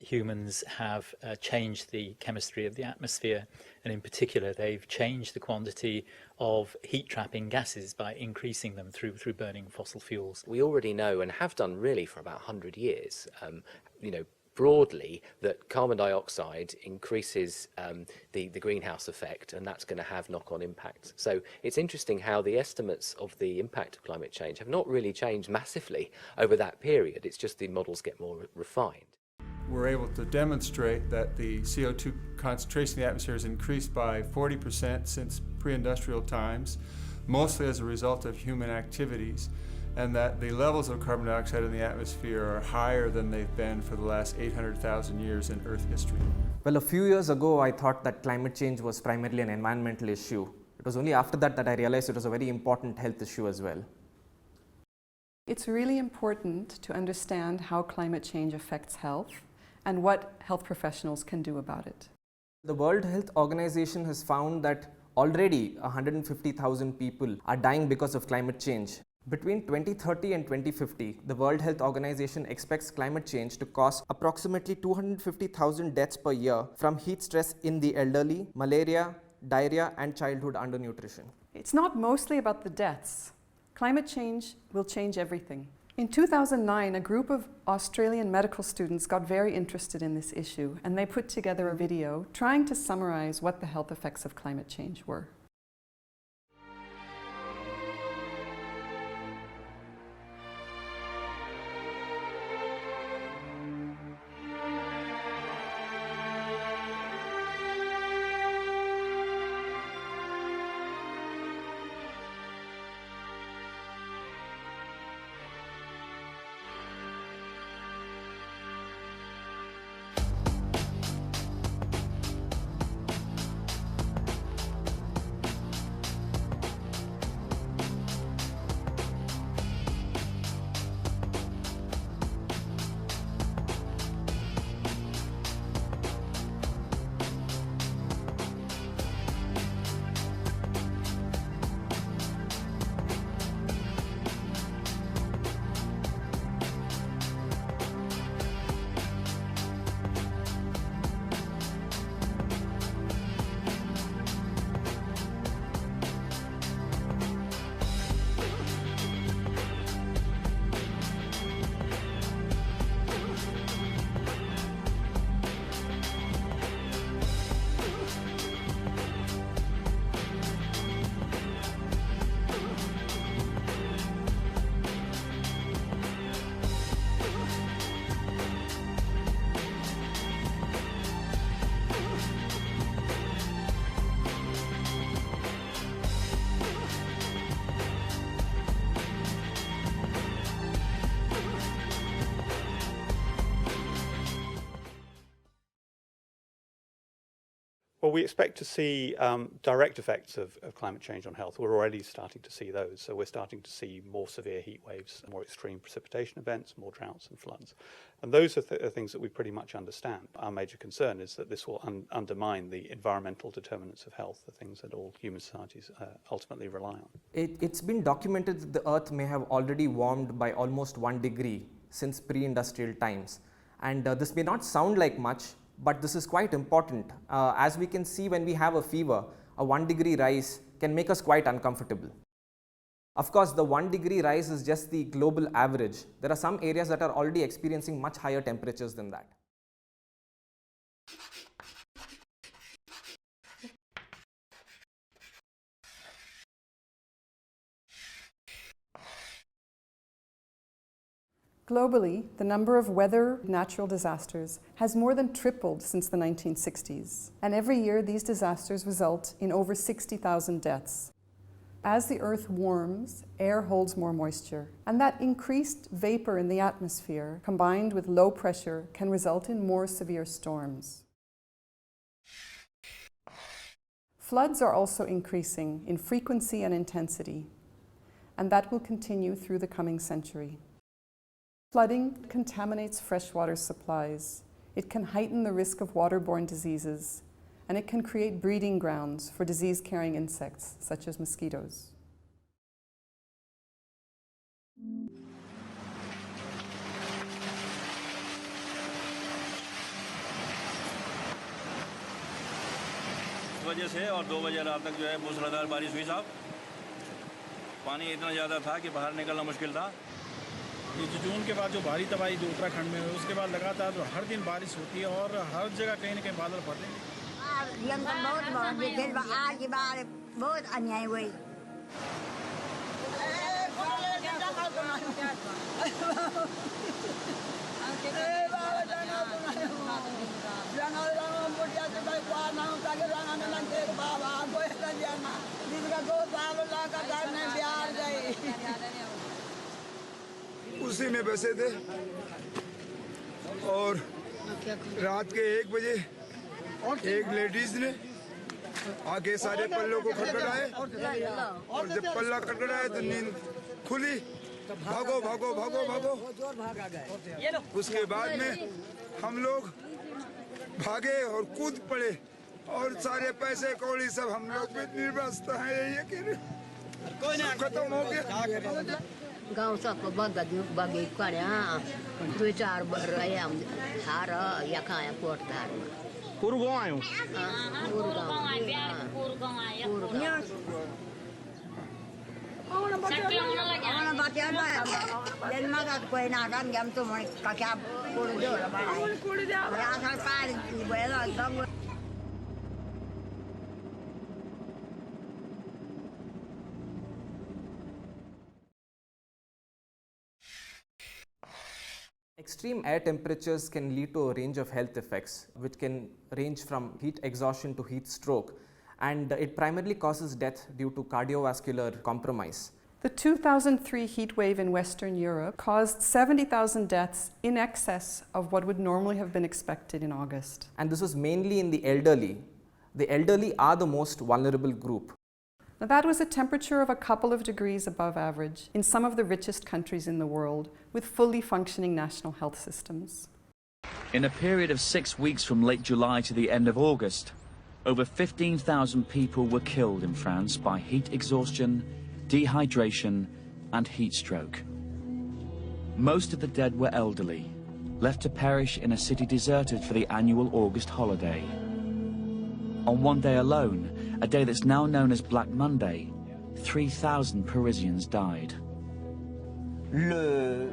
Humans have changed the chemistry of the atmosphere, and in particular they've changed the quantity of heat-trapping gases by increasing them through burning fossil fuels. We already know, and have done really for about 100 years, broadly, that carbon dioxide increases the greenhouse effect, and that's going to have knock-on impacts. So it's interesting how the estimates of the impact of climate change have not really changed massively over that period. It's just the models get more refined. We're able to demonstrate that the CO2 concentration in the atmosphere has increased by 40% since pre-industrial times, mostly as a result of human activities, and that the levels of carbon dioxide in the atmosphere are higher than they've been for the last 800,000 years in Earth history. Well, a few years ago, I thought that climate change was primarily an environmental issue. It was only after that that I realized it was a very important health issue as well. It's really important to understand how climate change affects health and what health professionals can do about it. The World Health Organization has found that already 150,000 people are dying because of climate change. Between 2030 and 2050, the World Health Organization expects climate change to cause approximately 250,000 deaths per year from heat stress in the elderly, malaria, diarrhea, and childhood undernutrition. It's not mostly about the deaths. Climate change will change everything. In 2009, a group of Australian medical students got very interested in this issue, and they put together a video trying to summarize what the health effects of climate change were. Well, we expect to see direct effects of climate change on health. We're already starting to see those. So we're starting to see more severe heat waves, more extreme precipitation events, more droughts and floods. And those are things that we pretty much understand. Our major concern is that this will undermine the environmental determinants of health, the things that all human societies ultimately rely on. It's been documented that the Earth may have already warmed by almost 1 degree since pre-industrial times. And this may not sound like much, but this is quite important. As we can see, when we have a fever, a 1 degree rise can make us quite uncomfortable. Of course, the 1 degree rise is just the global average. There are some areas that are already experiencing much higher temperatures than that. Globally, the number of weather natural disasters has more than tripled since the 1960s, and every year these disasters result in over 60,000 deaths. As the Earth warms, air holds more moisture, and that increased vapor in the atmosphere, combined with low pressure, can result in more severe storms. Floods are also increasing in frequency and intensity, and that will continue through the coming century. Flooding contaminates freshwater supplies. It can heighten the risk of waterborne diseases, and it can create breeding grounds for disease-carrying insects, such as mosquitoes. बजे से और 2 बजे रात तक जो है मूसलाधार बारिश हुई साहब। पानी इतना ज़्यादा था कि बाहर निकलना मुश्किल था। ये जून के बाद जो भारी तबाही जो उत्तराखंड में हुई उसके बाद लगातार जो हर दिन बारिश होती है और हर जगह कहीं न कहीं बादल फटे आज की बार बहुत अन्याय हुई। उसी में बसे थे और रात के 1 बजे एक लेडीज ने आगे सारे पल्लों को खटखटाए और जब पल्ला खटखटाए तो नींद खुली। भागो भागो भागो भागो। उसके बाद में हम लोग भागे और कूद पड़े और सारे पैसे कौड़ी सब हम लोग पे निर्वस्त है। ये खत्म हो गया। गाँव सबको बगी करे 2-4 रहे हम हार या खाए पोटदार पूर्व गाँव आयो कोई ना गम तुम क्या Extreme air temperatures can lead to a range of health effects, which can range from heat exhaustion to heat stroke, and it primarily causes death due to cardiovascular compromise. The 2003 heat wave in Western Europe caused 70,000 deaths, in excess of what would normally have been expected in August. And this was mainly in the elderly. The elderly are the most vulnerable group. Now, that was a temperature of a couple of degrees above average in some of the richest countries in the world, with fully functioning national health systems. In a period of 6 weeks from late July to the end of August, over 15,000 people were killed in France by heat exhaustion, dehydration, and heat stroke. Most of the dead were elderly, left to perish in a city deserted for the annual August holiday. On one day alone, a day that's now known as Black Monday, 3,000 Parisians died. The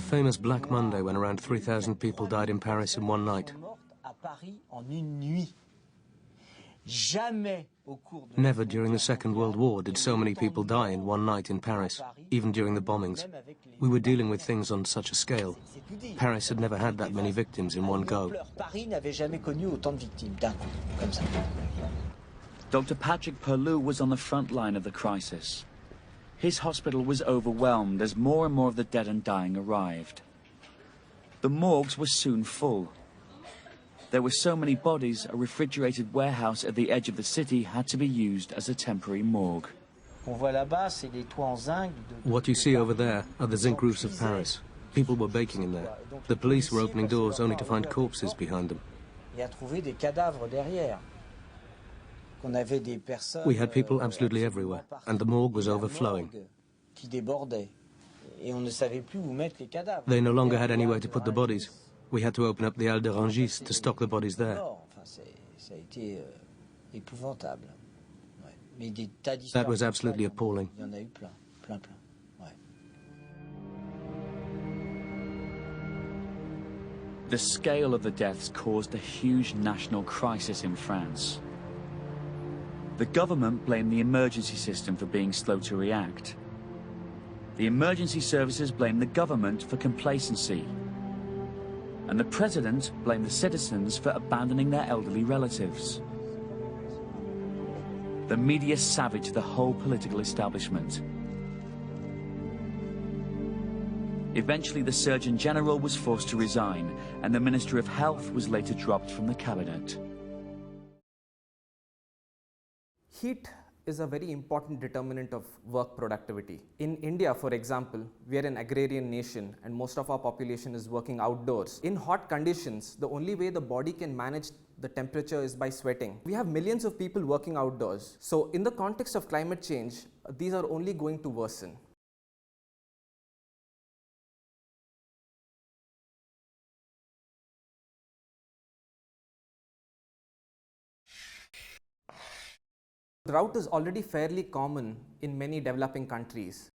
famous Black Monday, when around 3,000 people died in Paris in one night. Never during the Second World War did so many people die in one night in Paris, even during the bombings. We were dealing with things on such a scale. Paris had never had that many victims in one go. Dr. Patrick Perlou was on the front line of the crisis. His hospital was overwhelmed as more and more of the dead and dying arrived. The morgues were soon full. There were so many bodies, a refrigerated warehouse at the edge of the city had to be used as a temporary morgue. What you see over there are the zinc roofs of Paris. People were baking in there. The police were opening doors only to find corpses behind them. We had people absolutely everywhere, and the morgue was overflowing. They no longer had anywhere to put the bodies. We had to open up the Halles de Rungis to stock the bodies there. That was absolutely appalling. The scale of the deaths caused a huge national crisis in France. The government blamed the emergency system for being slow to react. The emergency services blamed the government for complacency. And the president blamed the citizens for abandoning their elderly relatives. The media savaged the whole political establishment. Eventually, the Surgeon General was forced to resign, and the Minister of Health was later dropped from the cabinet. Heat is a very important determinant of work productivity. In India, for example, we are an agrarian nation and most of our population is working outdoors. In hot conditions, the only way the body can manage the temperature is by sweating. We have millions of people working outdoors. So in the context of climate change, these are only going to worsen. Drought is already fairly common in many developing countries.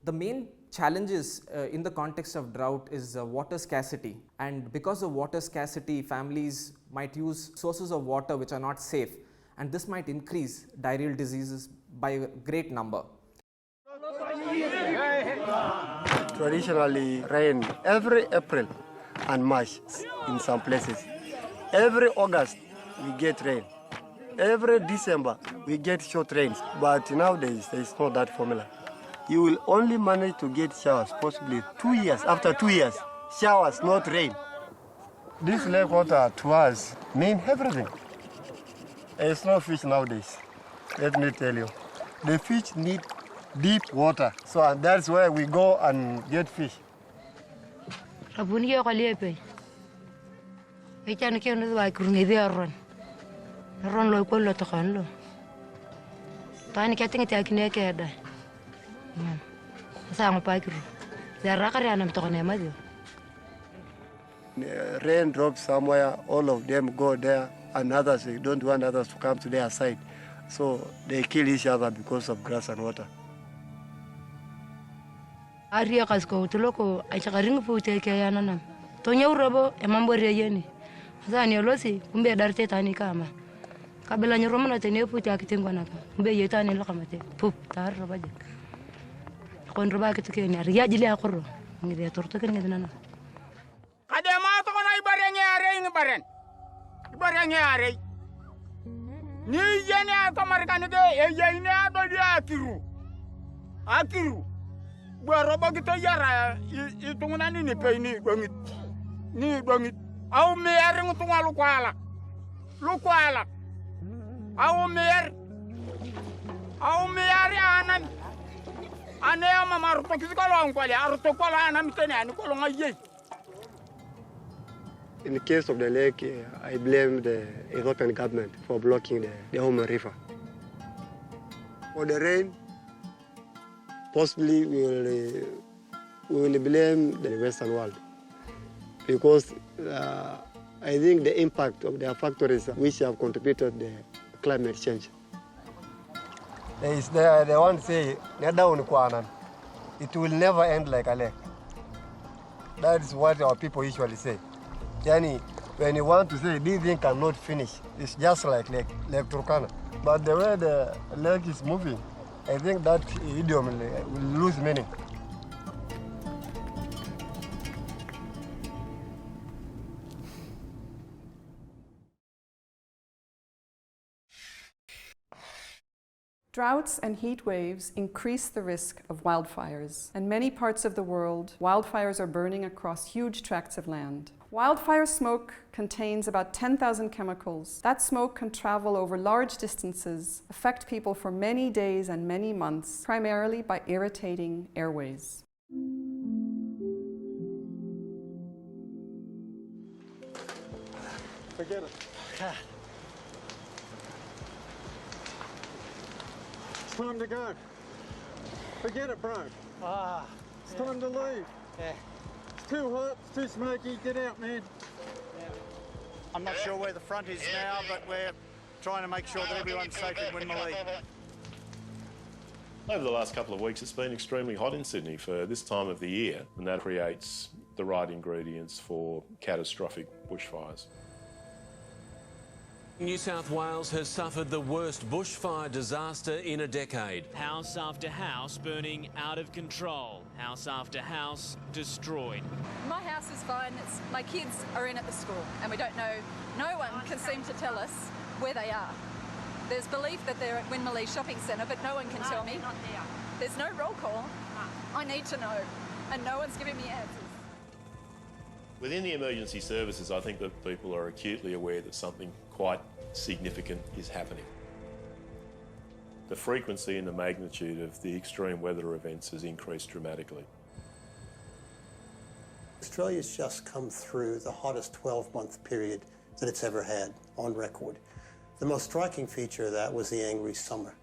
The main challenges in the context of drought is water scarcity, and because of water scarcity, families might use sources of water which are not safe, and this might increase diarrheal diseases by a great number. Traditionally rain every April and March in some places. Every August we get rain. Every December we get short rains, but nowadays there is not that formula. You will only manage to get showers possibly 2 years. After 2 years, showers, not rain. This lake water to us means everything. There's no fish nowadays, let me tell you. The fish need deep water, so that's where we go and get fish. Rain drops somewhere, all of them go there, and others they don't want others to come to their side. So they kill each other because of grass and water. Aria kasko tuloko achakaring pute kayananam. Tonya urabo emambore yeni. Zani olosi umbe darte tani kama. Kabela nyuromana tene pute akitengwana ka. Umbe yetani lokamate. Pup tar robaje. Kon roba kitukeni aria jili akoro. Ngide tortoken ngidana. Kadema to kona ibarenge are ngibaren. Ibarenge are. Ni yene atamarikani ke yene adodi akiru. Akiru. Roba kita yara itunguna ni pe ni gongit. Ni gongit. Au mer ngutunga lukwala. Lukwala. Au mer anan. Ane mama ruto kisikalo ankwali aruto kola anamitene ani kolonga ye. In the case of the lake, I blame the Ethiopian government for blocking the Omo River. For the rain, possibly we will blame the Western world, because I think the impact of their factories which have contributed to the climate change. They want to say, it will never end like a lake. That is what our people usually say. Yani, when you want to say this thing cannot finish, it's just like Lake Turkana. But the way the lake is moving, I think that idiom will lose meaning. Droughts and heat waves increase the risk of wildfires. In many parts of the world, wildfires are burning across huge tracts of land. Wildfire smoke contains about 10,000 chemicals. That smoke can travel over large distances, affect people for many days and many months, primarily by irritating airways. Forget it. It's time to go. Forget it, bro. It's time to leave. Yeah. It's too hot, it's too smoky, get out, man. I'm not sure where the front is now, but we're trying to make sure that everyone's safe in Winmalee. Over the last couple of weeks, it's been extremely hot in Sydney for this time of the year, and that creates the right ingredients for catastrophic bushfires. New South Wales has suffered the worst bushfire disaster in a decade. House after house burning out of control. House after house destroyed. My house is fine. My kids are in at the school and we don't know, no one can seem to tell us where they are. There's belief that they're at Winmalee Shopping Centre, but no one can tell me. Not there. There's no roll call. I need to know and no one's giving me answers. Within the emergency services, I think that people are acutely aware that something quite significant is happening. The frequency and the magnitude of the extreme weather events has increased dramatically. Australia's just come through the hottest 12-month period that it's ever had on record. The most striking feature of that was the angry summer,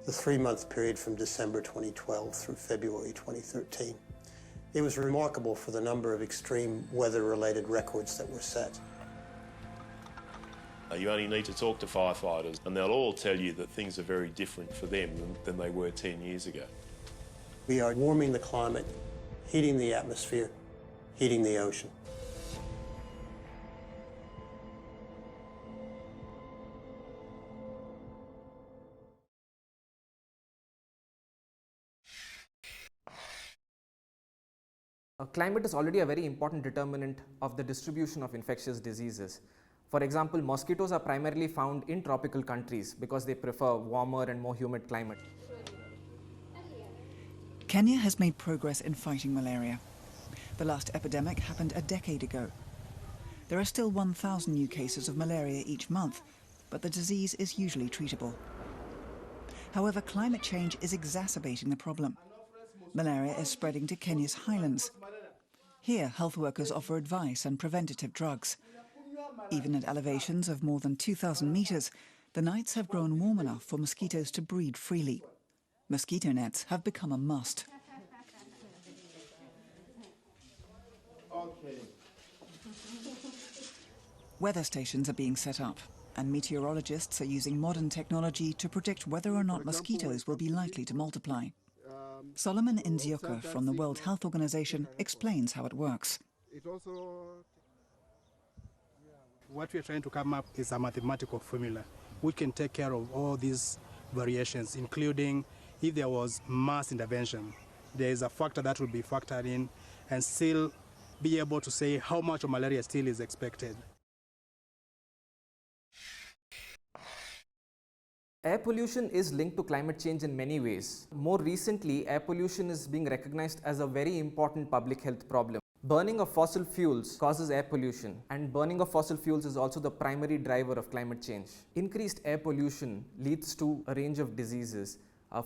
the 3-month period from December 2012 through February 2013. It was remarkable for the number of extreme weather-related records that were set. You only need to talk to firefighters and they'll all tell you that things are very different for them than they were 10 years ago. We are warming the climate, heating the atmosphere, heating the ocean. Climate is already a very important determinant of the distribution of infectious diseases. For example, mosquitoes are primarily found in tropical countries because they prefer warmer and more humid climate. Kenya has made progress in fighting malaria. The last epidemic happened a decade ago. There are still 1,000 new cases of malaria each month, but the disease is usually treatable. However, climate change is exacerbating the problem. Malaria is spreading to Kenya's highlands. Here, health workers offer advice and preventative drugs. Even at elevations of more than 2,000 meters, the nights have grown warm enough for mosquitoes to breed freely. Mosquito nets have become a must. Weather stations are being set up, and meteorologists are using modern technology to predict whether or not mosquitoes will be likely to multiply. Solomon Nzioka from the World Health Organization explains how it works. What we are trying to come up is a mathematical formula which can take care of all these variations, including if there was mass intervention. There is a factor that will be factored in and still be able to say how much of malaria still is expected. Air pollution is linked to climate change in many ways. More recently, air pollution is being recognized as a very important public health problem. Burning of fossil fuels causes air pollution, and burning of fossil fuels is also the primary driver of climate change. Increased air pollution leads to a range of diseases.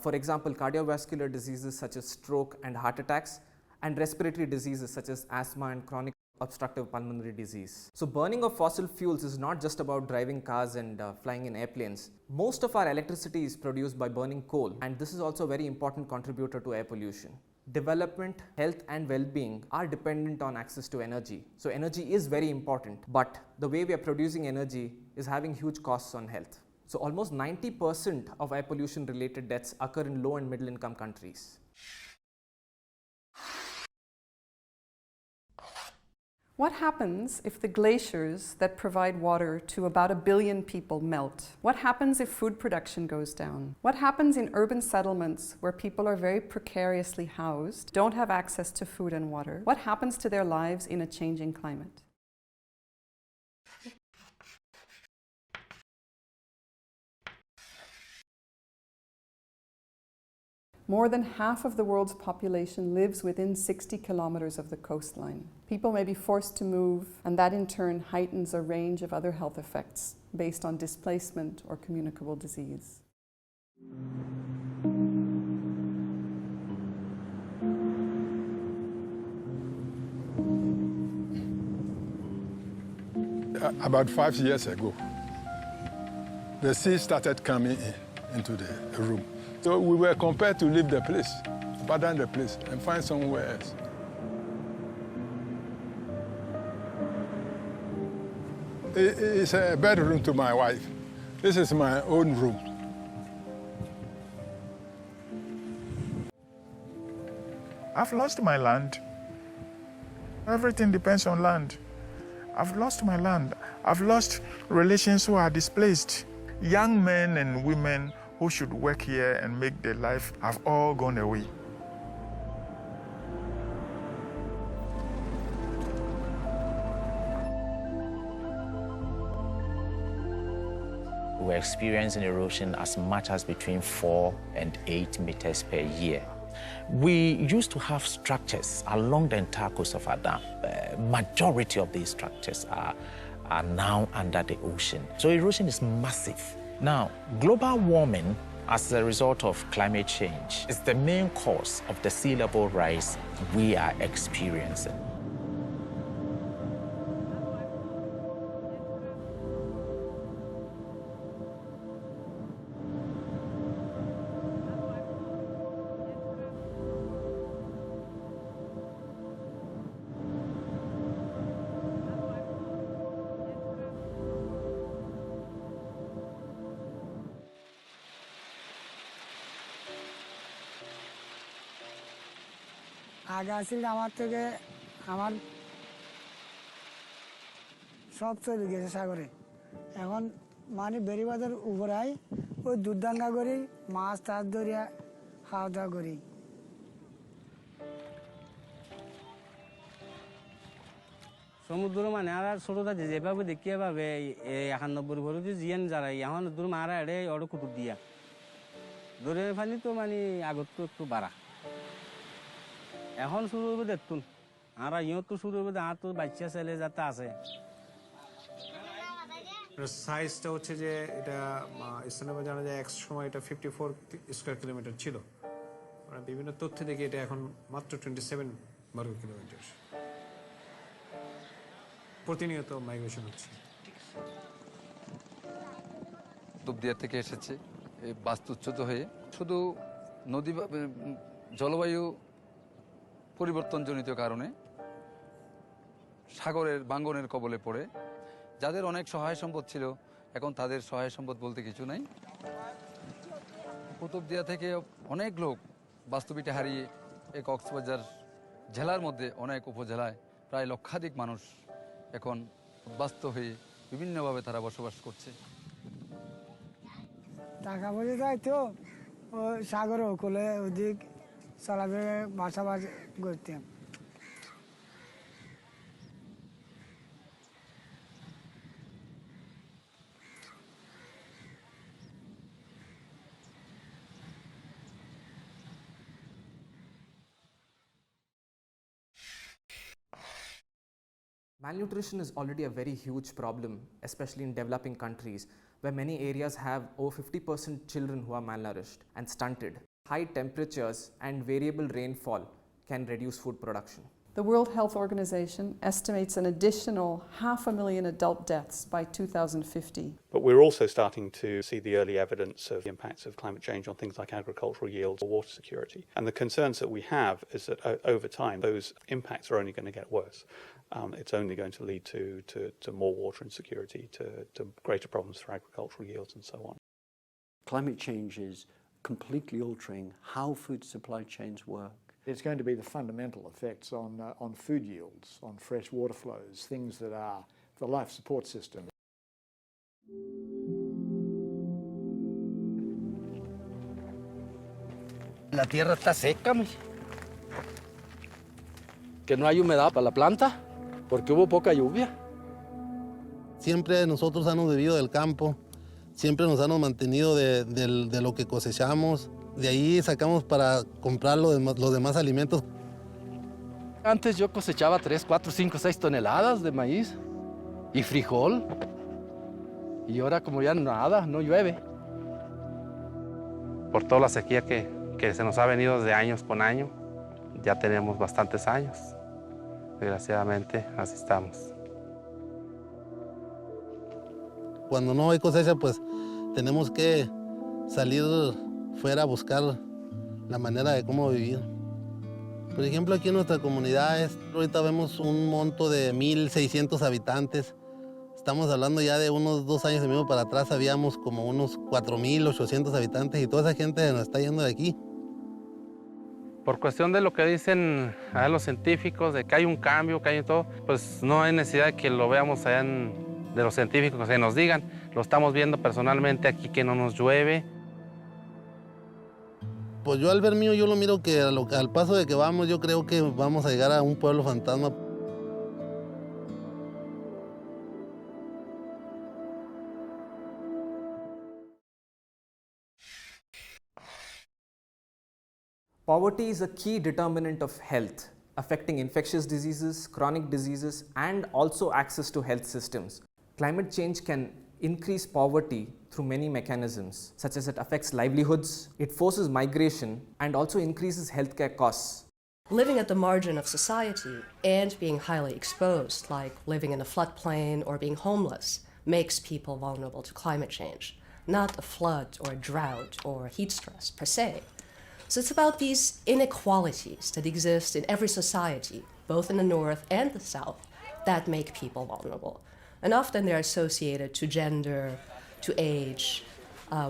For example, cardiovascular diseases such as stroke and heart attacks, and respiratory diseases such as asthma and chronic obstructive pulmonary disease. So burning of fossil fuels is not just about driving cars and flying in airplanes. Most of our electricity is produced by burning coal, and this is also a very important contributor to air pollution. Development, health and well-being are dependent on access to energy. So energy is very important, but the way we are producing energy is having huge costs on health. So almost 90% of air pollution related deaths occur in low and middle income countries. What happens if the glaciers that provide water to about 1 billion people melt? What happens if food production goes down? What happens in urban settlements where people are very precariously housed, don't have access to food and water? What happens to their lives in a changing climate? More than half of the world's population lives within 60 kilometers of the coastline. People may be forced to move, and that in turn heightens a range of other health effects based on displacement or communicable disease. About 5 years ago, the sea started coming into the room. So we were compelled to leave the place, abandon the place, and find somewhere else. It's a bedroom to my wife. This is my own room. I've lost my land. Everything depends on land. I've lost my land. I've lost relations who are displaced. Young men and women who should work here and make their life have all gone away. We're experiencing erosion as much as between 4 and 8 meters per year. We used to have structures along the entire coast of our dam. Majority of these structures are now under the ocean. So erosion is massive. Now, global warming as a result of climate change is the main cause of the sea level rise we are experiencing. আগে আসলে আমার থেকে আমার সব চলে গেছে সাগরে এখন মানে বেরিবাদের উপরে আই ওই দুধদাঙ্গা করি মাছ টাছ ধরিয়া খাওয়া দাওয়া করি সমুদ্র মানে আর ছোটটা যেভাবে দেখিয়ে পাবে এই 91 ঘরে যে জিয়ান যারা এখন দূর মারা এড়ে ওর কুতুব দিয়া ধরে ফানি তো মানে আগত তো একটু বাড়া এখন শুরু হবে দেখতুন আর ইও তো শুরু হবে আর তো বাচ্চা ছেলে যাতে আছে সাইজটা হচ্ছে যে এটা স্থানীয় জানা যায় এক সময় এটা 54 স্কয়ার কিলোমিটার ছিল আমরা বিভিন্ন তথ্য দেখি এটা এখন মাত্র 27 বর্গ কিলোমিটার প্রতিনিয়ত মাইগ্রেশন হচ্ছে কুতুবদিয়া থেকে এসেছে এই বাস্তুচ্যুত হয়ে শুধু নদী জলবায়ু পরিবর্তনজনিত কারণে সাগরের ভাঙ্গনের কবলে পড়ে যাদের অনেক সহায় সম্পদ ছিল এখন তাদের সহায় সম্পদ বলতে কিছু নাই কুতুবদিয়া থেকে অনেক লোক বাস্তুবিটা হারিয়ে এই কক্সবাজার জেলার মধ্যে অনেক উপজেলায় প্রায় লক্ষাধিক মানুষ এখন উদ্বাস্তু হয়ে বিভিন্নভাবে তারা বসবাস করছে টাকা পয়সা যায় তো ওই সাগর ওকলে ওদিক চলাফেরা বাসাবাস করতাম Malnutrition is already a very huge problem, especially in developing countries, where many areas have over 50% children who are malnourished and stunted. High temperatures and variable rainfall can reduce food production. The World Health Organization estimates an additional 500,000 adult deaths by 2050. But we're also starting to see the early evidence of the impacts of climate change on things like agricultural yields or water security. And the concerns that we have is that over time, those impacts are only going to get worse. It's only going to lead to more water insecurity, to greater problems for agricultural yields and so on. Climate change is completely altering how food supply chains work. It's going to be the fundamental effects on food yields, on fresh water flows, things that are the life support system. La tierra está seca, que no hay humedad para la planta, porque hubo poca lluvia. Siempre nosotros hemos vivido del campo, siempre nos hemos mantenido de lo que cosechamos, de ahí sacamos para comprar los demás alimentos. Antes yo cosechaba 3, 4, 5, 6 toneladas de maíz y frijol, y ahora como ya nada, no llueve. Por toda la sequía que se nos ha venido desde años con año, ya tenemos bastantes años. Desgraciadamente, así estamos. Cuando no hay cosecha, pues tenemos que salir fuera a buscar la manera de cómo vivir. Por ejemplo, aquí en nuestra comunidad, ahorita vemos un monto de 1,600 habitantes. Estamos hablando ya de unos 2 años y medio para atrás, habíamos como unos 4,800 habitantes y toda esa gente nos está yendo de aquí. Por cuestión de lo que dicen los científicos, de que hay un cambio, que hay todo, pues no hay necesidad de que lo veamos allá de los científicos, que nos digan. Lo estamos viendo personalmente aquí, que no nos llueve. Pues yo al ver mío, yo lo miro que al paso de que vamos, yo creo que vamos a llegar a un pueblo fantasma. Poverty is a key determinant of health, affecting infectious diseases, chronic diseases, and also access to health systems. Climate change can increase poverty through many mechanisms, such as it affects livelihoods, it forces migration, and also increases healthcare costs. Living at the margin of society and being highly exposed, like living in a floodplain or being homeless, makes people vulnerable to climate change, not a flood or a drought or heat stress per se. So it's about these inequalities that exist in every society, both in the North and the South, that make people vulnerable. And often they're associated to gender, to age,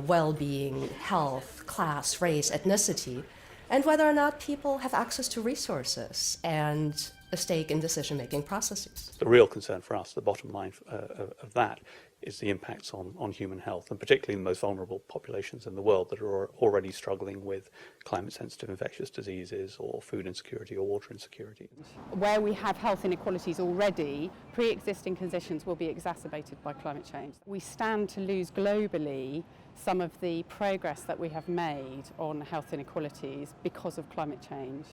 well-being, health, class, race, ethnicity. and whether or not people have access to resources and a stake in decision-making processes. The real concern for us, the bottom line of that, is the impacts on human health, and particularly the most vulnerable populations in the world that are already struggling with climate-sensitive infectious diseases or food insecurity or water insecurity. Where we have health inequalities already, pre-existing conditions will be exacerbated by climate change. We stand to lose globally some of the progress that we have made on health inequalities because of climate change.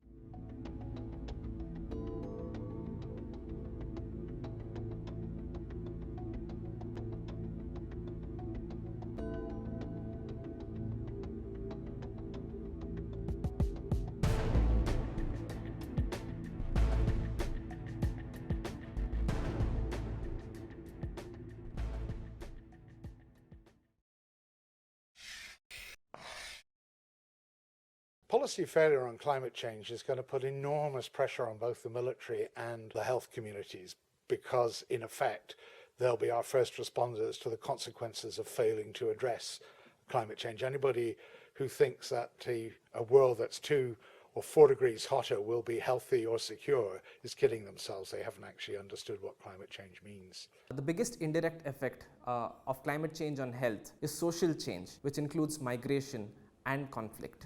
Policy failure on climate change is going to put enormous pressure on both the military and the health communities, because in effect they'll be our first responders to the consequences of failing to address climate change. Anybody who thinks that a world that's 2 or 4 degrees hotter will be healthy or secure is kidding themselves. They haven't actually understood what climate change means. The biggest indirect effect of climate change on health is social change, which includes migration and conflict.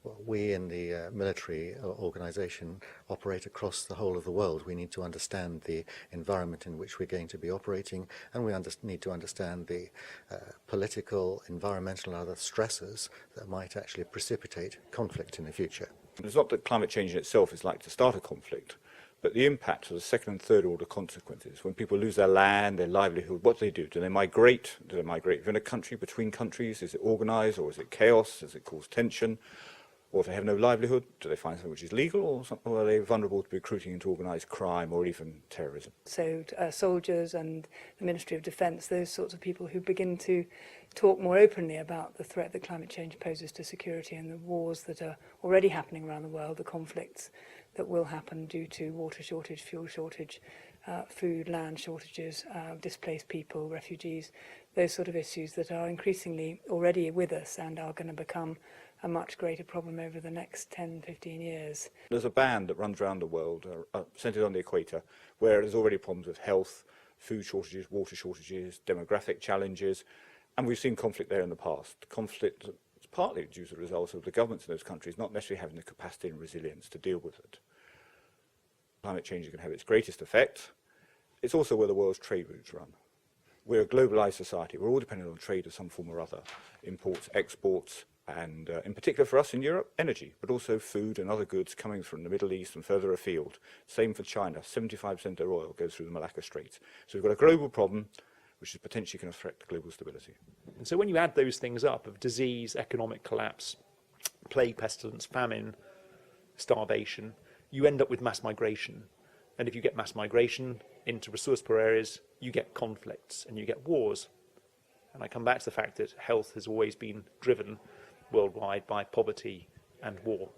Well, we in the military organization operate across the whole of the world. We need to understand the environment in which we're going to be operating, and we need to understand the political, environmental and other stressors that might actually precipitate conflict in the future. It's not that climate change in itself is likely to start a conflict, but the impact of the second and third order consequences. When people lose their land, their livelihood, what do they do? Do they migrate? Do they migrate within a country, between countries? Is it organized, or is it chaos? Does it cause tension? Or if they have no livelihood, do they find something which is legal, or are they vulnerable to recruiting into organised crime or even terrorism? So soldiers and the Ministry of Defence, those sorts of people who begin to talk more openly about the threat that climate change poses to security and the wars that are already happening around the world, the conflicts that will happen due to water shortage, fuel shortage, food, land shortages, displaced people, refugees, those sort of issues that are increasingly already with us and are going to become a much greater problem over the next 10, 15 years. There's a band that runs around the world, centred on the equator, where there's already problems with health, food shortages, water shortages, demographic challenges, and we've seen conflict there in the past. Conflict is partly due to the result of the governments in those countries not necessarily having the capacity and resilience to deal with it. Climate change is going to have its greatest effect. It's also where the world's trade routes run. We're a globalised society. We're all dependent on trade of some form or other, imports, exports, and in particular for us in Europe, energy, but also food and other goods coming from the Middle East and further afield. Same for China, 75% of their oil goes through the Malacca Straits. So we've got a global problem which is potentially going to threaten global stability. And so when you add those things up of disease, economic collapse, plague, pestilence, famine, starvation, you end up with mass migration. And if you get mass migration into resource-poor areas, you get conflicts and you get wars. And I come back to the fact that health has always been driven worldwide by poverty and war.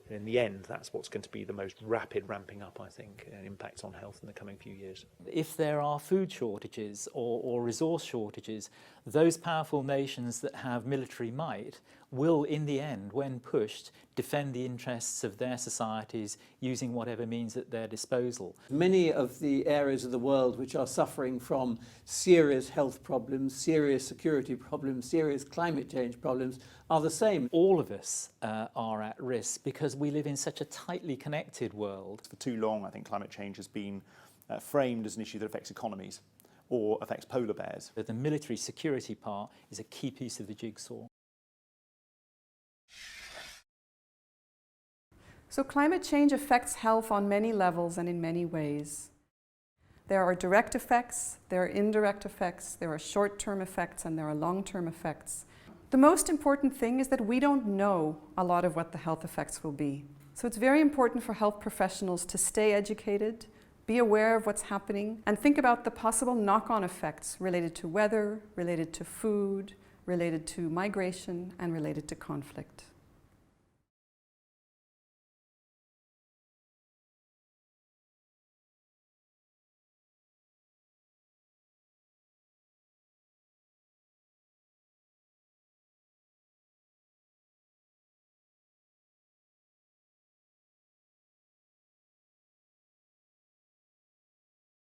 And in the end, that's what's going to be the most rapid ramping up, I think, impacts on health in the coming few years. If there are food shortages or resource shortages, those powerful nations that have military might will, in the end, when pushed, defend the interests of their societies using whatever means at their disposal. Many of the areas of the world which are suffering from serious health problems, serious security problems, serious climate change problems are the same. All of us are at risk because we live in such a tightly connected world. For too long, I think climate change has been framed as an issue that affects economies or affects polar bears. The military security part is a key piece of the jigsaw. So climate change affects health on many levels and in many ways. There are direct effects, there are indirect effects, there are short-term effects, and there are long-term effects. The most important thing is that we don't know a lot of what the health effects will be. So it's very important for health professionals to stay educated, be aware of what's happening, and think about the possible knock-on effects related to weather, related to food, related to migration, and related to conflict.